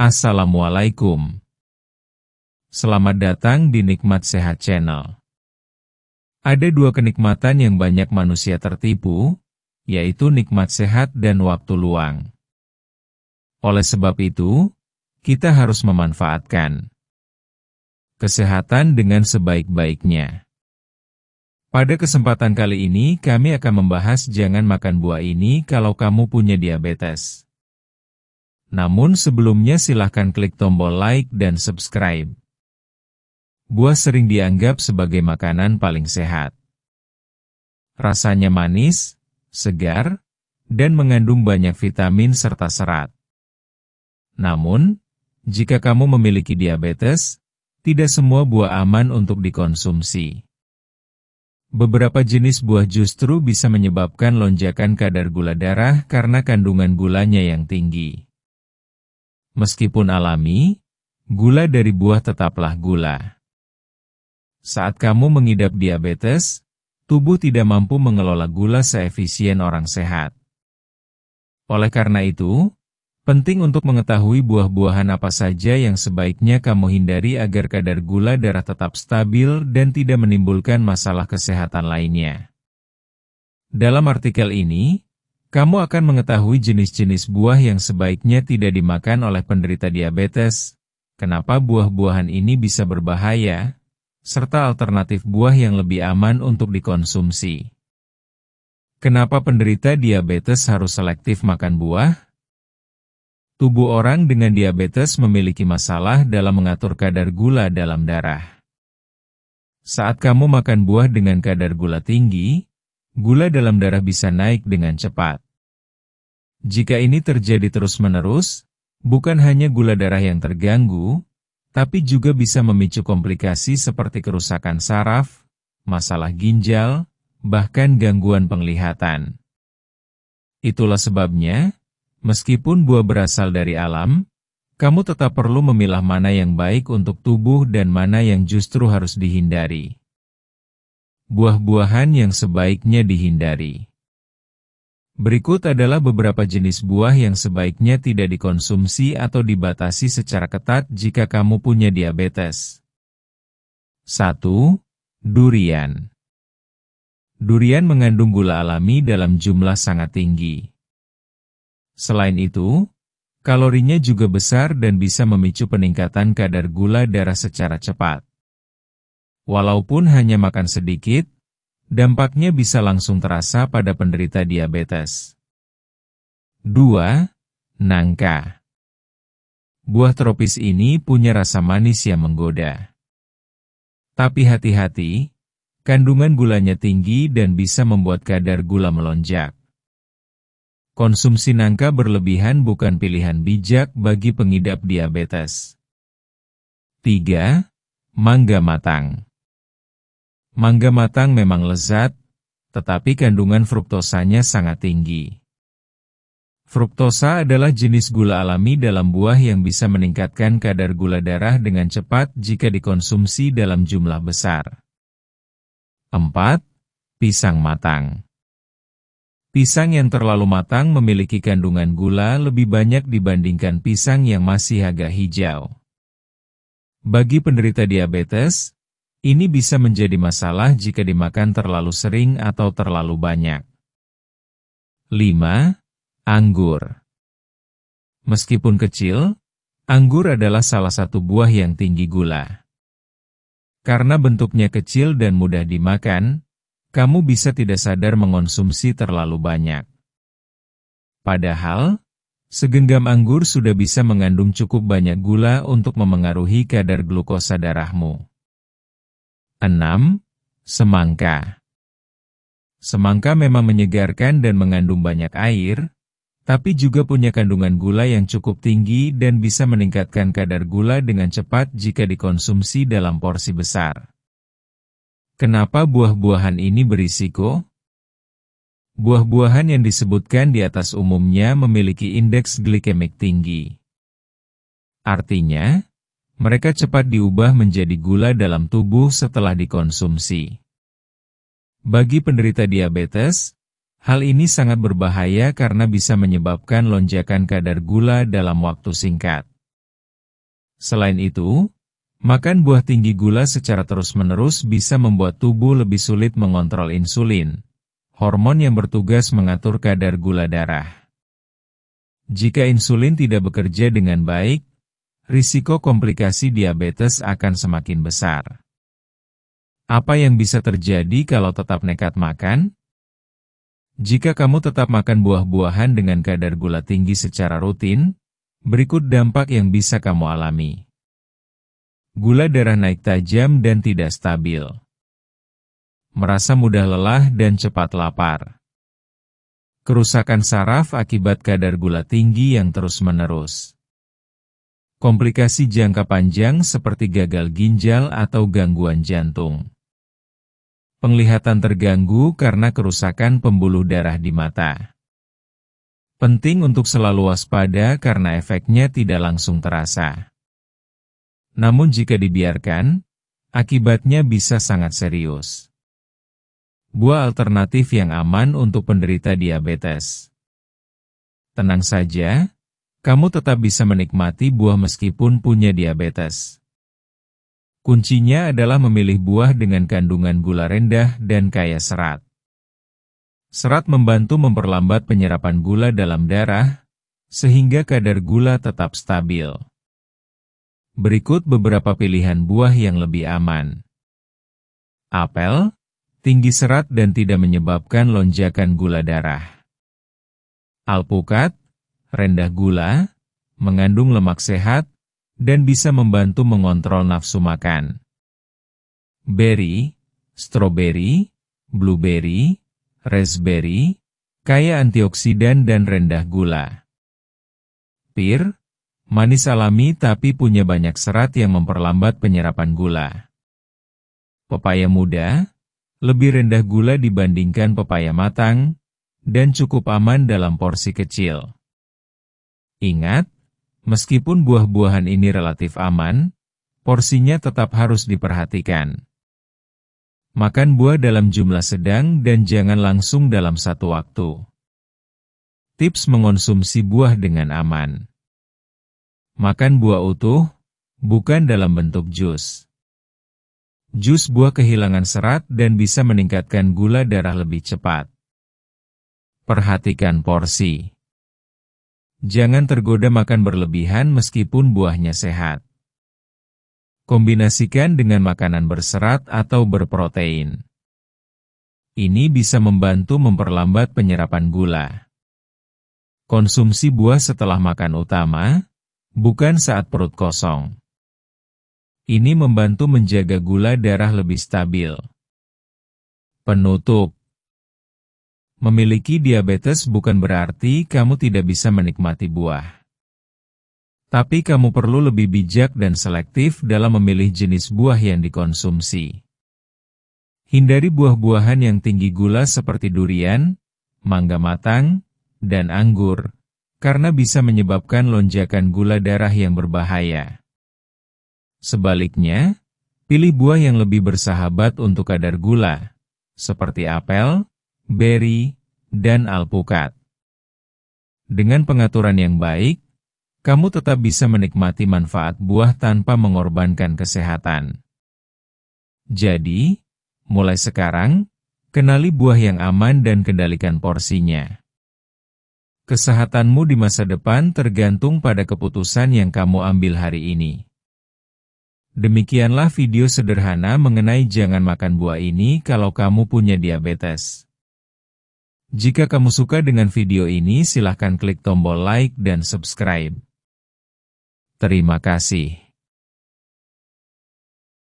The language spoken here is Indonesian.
Assalamualaikum. Selamat datang di Nikmat Sehat Channel. Ada dua kenikmatan yang banyak manusia tertipu, yaitu nikmat sehat dan waktu luang. Oleh sebab itu, kita harus memanfaatkan kesehatan dengan sebaik-baiknya. Pada kesempatan kali ini, kami akan membahas jangan makan buah ini kalau kamu punya diabetes. Namun sebelumnya silahkan klik tombol like dan subscribe. Buah sering dianggap sebagai makanan paling sehat. Rasanya manis, segar, dan mengandung banyak vitamin serta serat. Namun, jika kamu memiliki diabetes, tidak semua buah aman untuk dikonsumsi. Beberapa jenis buah justru bisa menyebabkan lonjakan kadar gula darah karena kandungan gulanya yang tinggi. Meskipun alami, gula dari buah tetaplah gula. Saat kamu mengidap diabetes, tubuh tidak mampu mengelola gula seefisien orang sehat. Oleh karena itu, penting untuk mengetahui buah-buahan apa saja yang sebaiknya kamu hindari agar kadar gula darah tetap stabil dan tidak menimbulkan masalah kesehatan lainnya. Dalam artikel ini, kamu akan mengetahui jenis-jenis buah yang sebaiknya tidak dimakan oleh penderita diabetes, kenapa buah-buahan ini bisa berbahaya, serta alternatif buah yang lebih aman untuk dikonsumsi. Kenapa penderita diabetes harus selektif makan buah? Tubuh orang dengan diabetes memiliki masalah dalam mengatur kadar gula dalam darah. Saat kamu makan buah dengan kadar gula tinggi, gula dalam darah bisa naik dengan cepat. Jika ini terjadi terus-menerus, bukan hanya gula darah yang terganggu, tapi juga bisa memicu komplikasi seperti kerusakan saraf, masalah ginjal, bahkan gangguan penglihatan. Itulah sebabnya, meskipun buah berasal dari alam, kamu tetap perlu memilah mana yang baik untuk tubuh dan mana yang justru harus dihindari. Buah-buahan yang sebaiknya dihindari. Berikut adalah beberapa jenis buah yang sebaiknya tidak dikonsumsi atau dibatasi secara ketat jika kamu punya diabetes. 1. Durian. Durian mengandung gula alami dalam jumlah sangat tinggi. Selain itu, kalorinya juga besar dan bisa memicu peningkatan kadar gula darah secara cepat. Walaupun hanya makan sedikit, dampaknya bisa langsung terasa pada penderita diabetes. 2. Nangka. Buah tropis ini punya rasa manis yang menggoda. Tapi hati-hati, kandungan gulanya tinggi dan bisa membuat kadar gula melonjak. Konsumsi nangka berlebihan bukan pilihan bijak bagi pengidap diabetes. 3. Mangga matang. Mangga matang memang lezat, tetapi kandungan fruktosanya sangat tinggi. Fruktosa adalah jenis gula alami dalam buah yang bisa meningkatkan kadar gula darah dengan cepat jika dikonsumsi dalam jumlah besar. 4. Pisang matang. Pisang yang terlalu matang memiliki kandungan gula lebih banyak dibandingkan pisang yang masih agak hijau. Bagi penderita diabetes, ini bisa menjadi masalah jika dimakan terlalu sering atau terlalu banyak. 5. Anggur. Meskipun kecil, anggur adalah salah satu buah yang tinggi gula. Karena bentuknya kecil dan mudah dimakan, kamu bisa tidak sadar mengonsumsi terlalu banyak. Padahal, segenggam anggur sudah bisa mengandung cukup banyak gula untuk memengaruhi kadar glukosa darahmu. 6. Semangka. Semangka memang menyegarkan dan mengandung banyak air, tapi juga punya kandungan gula yang cukup tinggi dan bisa meningkatkan kadar gula dengan cepat jika dikonsumsi dalam porsi besar. Kenapa buah-buahan ini berisiko? Buah-buahan yang disebutkan di atas umumnya memiliki indeks glikemik tinggi. Artinya, mereka cepat diubah menjadi gula dalam tubuh setelah dikonsumsi. Bagi penderita diabetes, hal ini sangat berbahaya karena bisa menyebabkan lonjakan kadar gula dalam waktu singkat. Selain itu, makan buah tinggi gula secara terus-menerus bisa membuat tubuh lebih sulit mengontrol insulin, hormon yang bertugas mengatur kadar gula darah. Jika insulin tidak bekerja dengan baik, risiko komplikasi diabetes akan semakin besar. Apa yang bisa terjadi kalau tetap nekat makan? Jika kamu tetap makan buah-buahan dengan kadar gula tinggi secara rutin, berikut dampak yang bisa kamu alami. Gula darah naik tajam dan tidak stabil. Merasa mudah lelah dan cepat lapar. Kerusakan saraf akibat kadar gula tinggi yang terus-menerus. Komplikasi jangka panjang seperti gagal ginjal atau gangguan jantung. Penglihatan terganggu karena kerusakan pembuluh darah di mata. Penting untuk selalu waspada karena efeknya tidak langsung terasa. Namun jika dibiarkan, akibatnya bisa sangat serius. Buah alternatif yang aman untuk penderita diabetes. Tenang saja, kamu tetap bisa menikmati buah meskipun punya diabetes. Kuncinya adalah memilih buah dengan kandungan gula rendah dan kaya serat. Serat membantu memperlambat penyerapan gula dalam darah, sehingga kadar gula tetap stabil. Berikut beberapa pilihan buah yang lebih aman. Apel, tinggi serat dan tidak menyebabkan lonjakan gula darah. Alpukat, rendah gula, mengandung lemak sehat, dan bisa membantu mengontrol nafsu makan. Beri, stroberi, blueberry, raspberry, kaya antioksidan dan rendah gula. Pir, manis alami tapi punya banyak serat yang memperlambat penyerapan gula. Pepaya muda, lebih rendah gula dibandingkan pepaya matang, dan cukup aman dalam porsi kecil. Ingat, meskipun buah-buahan ini relatif aman, porsinya tetap harus diperhatikan. Makan buah dalam jumlah sedang dan jangan langsung dalam satu waktu. Tips mengonsumsi buah dengan aman. Makan buah utuh, bukan dalam bentuk jus. Jus buah kehilangan serat dan bisa meningkatkan gula darah lebih cepat. Perhatikan porsi. Jangan tergoda makan berlebihan meskipun buahnya sehat. Kombinasikan dengan makanan berserat atau berprotein. Ini bisa membantu memperlambat penyerapan gula. Konsumsi buah setelah makan utama, bukan saat perut kosong. Ini membantu menjaga gula darah lebih stabil. Penutup. Memiliki diabetes bukan berarti kamu tidak bisa menikmati buah. Tapi kamu perlu lebih bijak dan selektif dalam memilih jenis buah yang dikonsumsi. Hindari buah-buahan yang tinggi gula seperti durian, mangga matang, dan anggur, karena bisa menyebabkan lonjakan gula darah yang berbahaya. Sebaliknya, pilih buah yang lebih bersahabat untuk kadar gula, seperti apel, beri, dan alpukat. Dengan pengaturan yang baik, kamu tetap bisa menikmati manfaat buah tanpa mengorbankan kesehatan. Jadi, mulai sekarang, kenali buah yang aman dan kendalikan porsinya. Kesehatanmu di masa depan tergantung pada keputusan yang kamu ambil hari ini. Demikianlah video sederhana mengenai jangan makan buah ini kalau kamu punya diabetes. Jika kamu suka dengan video ini, silahkan klik tombol like dan subscribe. Terima kasih.